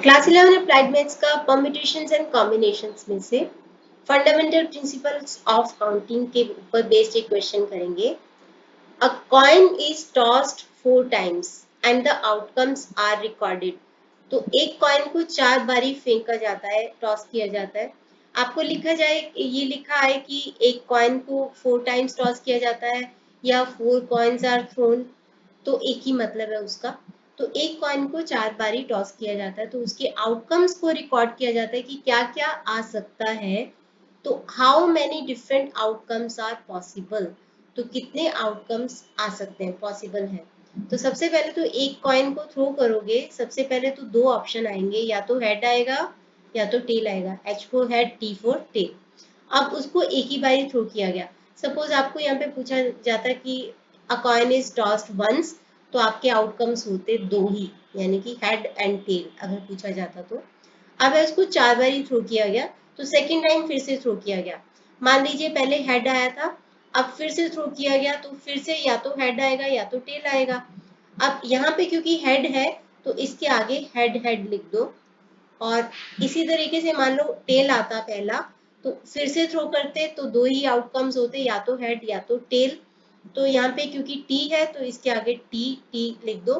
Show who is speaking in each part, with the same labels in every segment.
Speaker 1: Class 11 applied maths का permutations and combinations में से फंडामेंटल प्रिंसिपल्स ऑफ काउंटिंग के ऊपर बेस्ड एक क्वेश्चन करेंगे। A coin is tossed 4 times and the outcomes are recorded. तो एक कॉइन को 4 बारी फेंका जाता है, टॉस किया जाता है। आपको लिखा जाए, ये लिखा है कि एक कॉइन को 4 टाइम्स टॉस किया जाता है या 4 कॉइन्स आर थ्रोन, तो एक ही मतलब है उसका। तो एक कॉइन को 4 बारी टॉस किया जाता है, तो उसके आउटकम्स को रिकॉर्ड किया जाता है कि क्या क्या आ सकता है। तो how many different outcomes are possible, तो कितने आउटकम्स आ सकते हैं, पॉसिबल है। तो सबसे पहले तो एक कॉइन को थ्रो करोगे, सबसे पहले तो 2 ऑप्शन आएंगे, या तो हेड आएगा या तो टेल आएगा। H for head, T for tail. अब उसको एक ही बारी थ्रो किया गया। सपोज आपको यहाँ पे पूछा जाता कि a coin is tossed once, तो आपके आउटकम्स होते 2 ही, यानी कि हेड एंड टेल अगर पूछा जाता तो। अब इसको 4 बार थ्रो किया गया, तो सेकेंड टाइम फिर से थ्रो किया गया। मान लीजिए पहले हेड आया था, अब फिर से थ्रो किया गया, तो फिर से या तो हेड आएगा या तो टेल आएगा। अब यहाँ पे क्योंकि हेड है तो इसके आगे हेड हेड लिख दो। और इसी तरीके से मान लो टेल आता पहला, तो फिर से थ्रो करते तो 2 ही आउटकम्स होते, या तो हेड या तो टेल। तो यहाँ पे क्योंकि टी है तो इसके आगे टी टी लिख दो।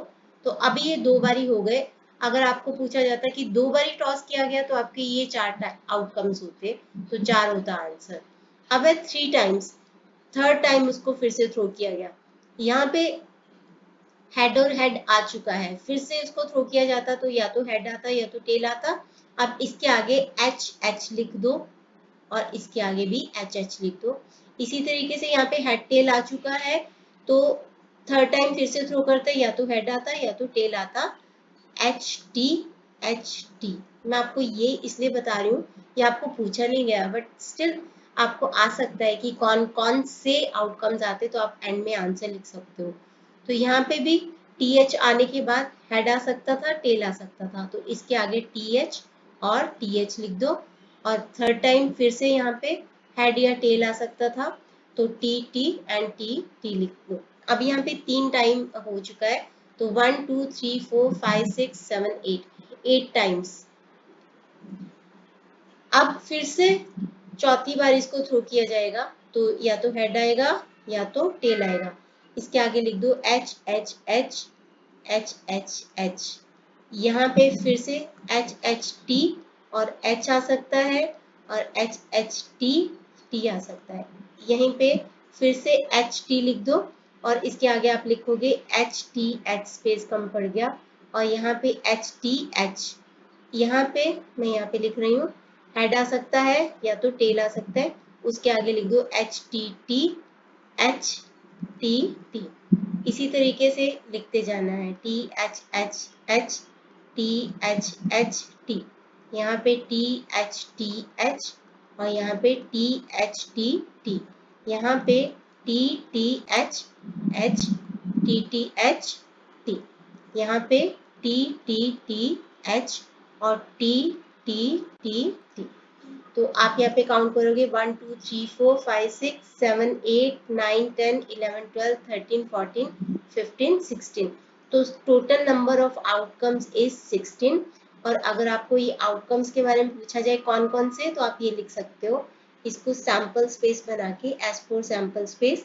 Speaker 1: तो अभी ये 2 बारी हो गए। अगर आपको पूछा जाता कि 2 बारी टॉस किया गया तो आपके ये 4 आउटकम्स होते, तो 4 होता आंसर। अब है 3 टाइम्स, थर्ड टाइम उसको फिर से थ्रो किया गया। यहाँ पे हेड और हेड आ चुका है, फिर से इसको थ्रो किया जाता तो या तो हेड आता या तो टेल आता। अब इसके आगे एच एच लिख दो और इसके आगे भी एच एच लिख दो। इसी तरीके से यहाँ पे हेड टेल आ चुका है, तो थर्ड टाइम फिर से थ्रो करते या तो हेड आता या तो टेल आता। H T H T. मैं आपको ये इसलिए बता रही हूँ, ये आपको पूछा नहीं गया, बट स्टिल आपको आ सकता है कि कौन कौन से आउटकम्स आते, तो आप एंड में आंसर लिख सकते हो। तो यहाँ पे भी टी एच आने के बाद हेड आ सकता था, टेल आ सकता था, तो इसके आगे टी एच और टी एच लिख दो। और थर्ड टाइम फिर से यहाँ पे हेड या टेल आ सकता था, तो T T and T T लिख दो। अब यहाँ पे 3 टाइम हो चुका है, तो 1 2 3 4 5 6 7 8 टाइम्स। अब फिर से चौथी बार इसको थ्रो किया जाएगा, तो या तो हेड आएगा या तो टेल आएगा। इसके आगे लिख दो H H H H H H. यहाँ पे फिर से एच एच टी और एच आ सकता है, और एच एच टी टी आ सकता है। यहीं पे फिर से एच टी लिख दो, और इसके आगे आप लिखोगे एच टी एच, स्पेस कम पड़ गया, और यहाँ पे एच टी एच। यहाँ पे मैं यहाँ पे लिख रही हूँ, हेड आ सकता है या तो टेल आ सकता है। उसके आगे लिख दो H T T H T T. इसी तरीके से लिखते जाना है, T H H H T H H T. यहाँ पे टी एच और यहाँ पे टी एच टी। यहाँ पे टी एच एच टी। यहाँ पे टी एच और टी टी। तो आप यहाँ पे काउंट करोगे 1 2 3 4 5 6 7 8 9 10 11 12 13 14 15 16। तो total number of outcomes is 16। और अगर आपको ये आउटकम्स के बारे में पूछा जाए कौन कौन से, तो आप ये लिख सकते हो, इसको सैंपल स्पेस बना के एज फोर सैंपल स्पेस,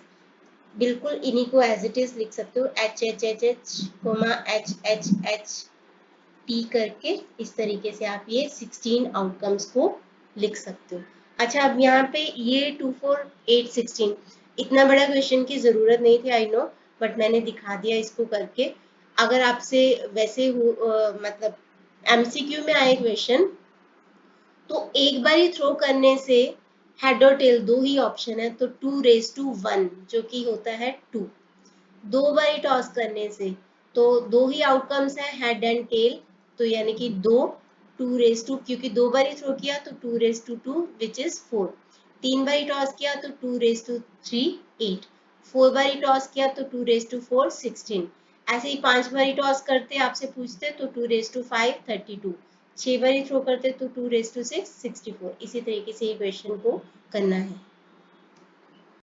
Speaker 1: बिल्कुल इन्हीं को एज इट इज लिख सकते हो, H H H H coma H H H T करके। इस तरीके से आप ये 16 आउटकम्स को लिख सकते हो। अच्छा, अब यहाँ पे ये 2 4 8 16, इतना बड़ा क्वेश्चन की जरूरत नहीं थी, आई नो, बट मैंने दिखा दिया इसको करके। अगर आपसे वैसे मतलब एमसीक्यू में आए क्वेश्चन, तो एक बार ही थ्रो करने से हेड और टेल 2 ही ऑप्शन है, तो 2 raised to 1 जो कि होता है 2। 2 बारी टॉस करने से तो 2 ही आउटकम्स है, हेड एंड टेल, तो यानी कि 2 2 क्योंकि 2 बारी थ्रो किया तो 2 raised to 2 विच इज 4। 3 बारी टॉस किया तो 2 raised to 3 8। 4 बारी टॉस किया तो 2 raised to 4 16। ऐसे ही 5 बारी टॉस करते आपसे पूछते तो 2 raised to 5 32। 6 बारी थ्रो करते तो 2 raised to 6 64। इसी तरीके से ये क्वेश्चन को करना है।